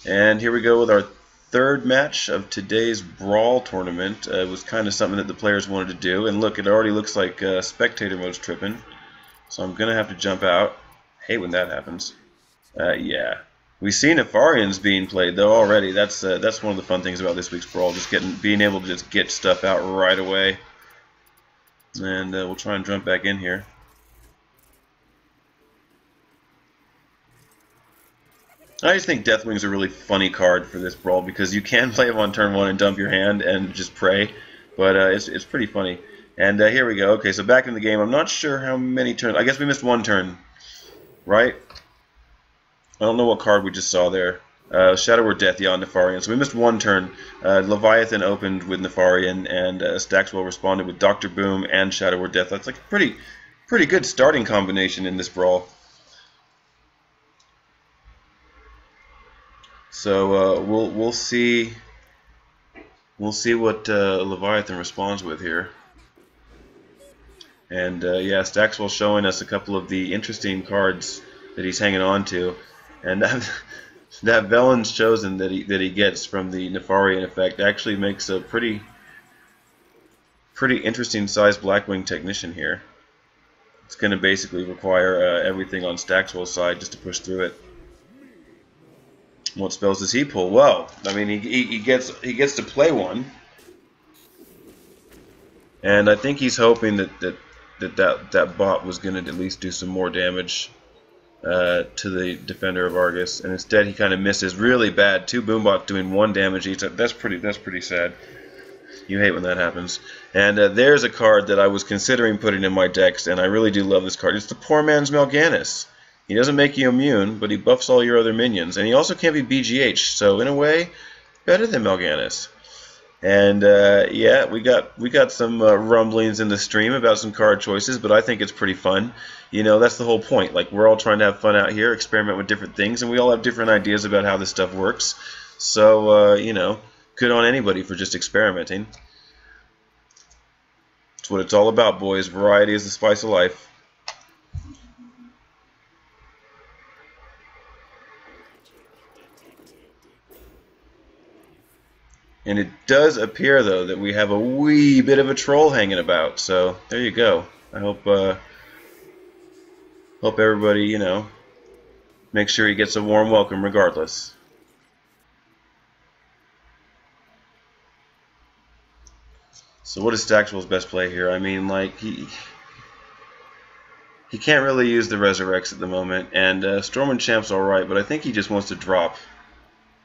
And here we go with our third match of today's Brawl tournament. It was kind of something that the players wanted to do. And look, it already looks like spectator mode's tripping. So I'm going to have to jump out. Hate when that happens. Yeah. We see Nefarians being played, though, already. That's one of the fun things about this week's Brawl, just being able to just get stuff out right away. And we'll try and jump back in here. I just think Deathwing's a really funny card for this Brawl because you can play him on turn 1 and dump your hand and just pray, but it's pretty funny. And here we go. Okay, so back in the game. I'm not sure how many turns. I guess we missed one turn, right? I don't know what card we just saw there. Shadow or Death, yeah, on Nefarian. So we missed one turn. Leviathan opened with Nefarian, and Staxwell responded with Dr. Boom and Shadow or Death. That's like a pretty good starting combination in this Brawl. So we'll see what Leviathan responds with here. And yeah, Staxwell showing us a couple of the interesting cards that he's hanging on to, and that Velen's Chosen that he gets from the Nefarian effect actually makes a pretty interesting sized Blackwing Technician here. It's going to basically require everything on Staxwell's side just to push through it. What spells does he pull? Well, I mean, he gets to play one, and I think he's hoping that bot was going to at least do some more damage to the Defender of Argus, and instead he kind of misses really bad. 2 boombots doing 1 damage each. That's pretty sad. You hate when that happens. And there's a card that I was considering putting in my decks, and I really do love this card. It's the Poor Man's Mal'Ganis. He doesn't make you immune, but he buffs all your other minions. And he also can't be BGH, so in a way, better than Mal'Ganis. And yeah, we got some rumblings in the stream about some card choices, but I think it's pretty fun. You know, that's the whole point. Like, we're all trying to have fun out here, experiment with different things, and we all have different ideas about how this stuff works. So, you know, good on anybody for just experimenting. That's what it's all about, boys. Variety is the spice of life. And it does appear, though, that we have a wee bit of a troll hanging about. So there you go. I hope everybody, you know, make sure he gets a warm welcome regardless. So what is Staxwell's best play here? I mean, like, he can't really use the Resurrects at the moment, and Storm and Champ's alright, but I think he just wants to drop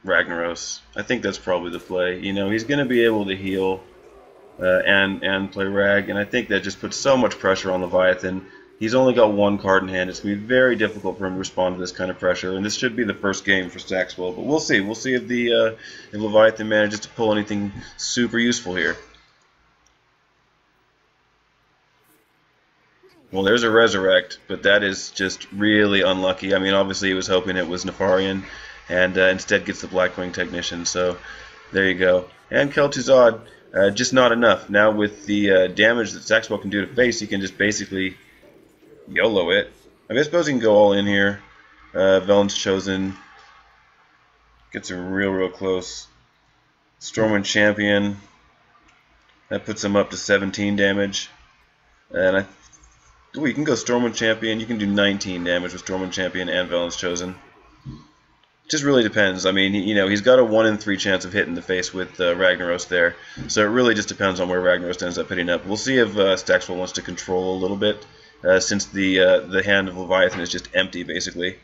Ragnaros. I think that's probably the play. You know, he's going to be able to heal and play Rag, and I think that just puts so much pressure on Leviathan. He's only got 1 card in hand. It's going to be very difficult for him to respond to this kind of pressure, and this should be the first game for Staxwell, but we'll see. We'll see if if Leviathan manages to pull anything super useful here. Well, there's a Resurrect, but that is just really unlucky. I mean, obviously he was hoping it was Nefarian, and instead gets the Blackwing Technician, so there you go. And Kel'Thuzad, just not enough. Now with the damage that Staxwell can do to face, he can just basically YOLO it. I suppose he can go all in here. Velen's Chosen gets him real close. Stormwind Champion, that puts him up to 17 damage. And ooh, you can go Stormwind Champion. You can do 19 damage with Stormwind Champion and Velen's Chosen. Just really depends. I mean, you know, he's got a 1 in 3 chance of hitting the face with Ragnaros there, so it really just depends on where Ragnaros ends up hitting up. We'll see if Staxwell wants to control a little bit, since the hand of Leviathan is just empty, basically.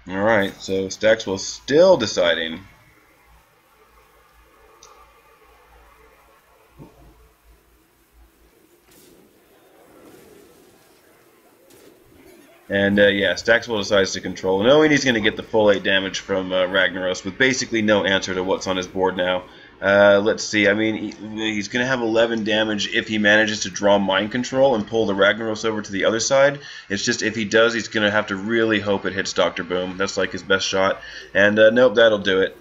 Alright, so Staxwell's still deciding. And yeah, Staxwell decides to control, knowing he's going to get the full 8 damage from Ragnaros with basically no answer to what's on his board now. Let's see. I mean, he's going to have 11 damage if he manages to draw Mind Control and pull the Ragnaros over to the other side. It's just if he does, he's going to have to really hope it hits Dr. Boom. That's like his best shot. And nope, that'll do it.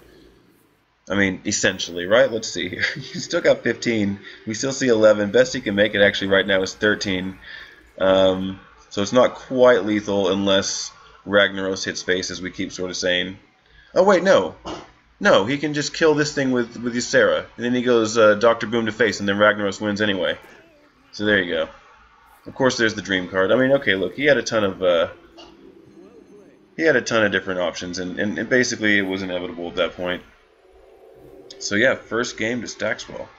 I mean, essentially, right? Let's see here. He's still got 15. We still see 11. Best he can make it actually right now is 13. So it's not quite lethal unless Ragnaros hits face, as we keep sort of saying. Oh, wait, no. No, he can just kill this thing with Ysera. And then he goes Dr. Boom to face, and then Ragnaros wins anyway. So there you go. Of course, there's the Dream card. I mean, okay, look, he had a ton of different options, and basically it was inevitable at that point. So yeah, first game to Staxwell.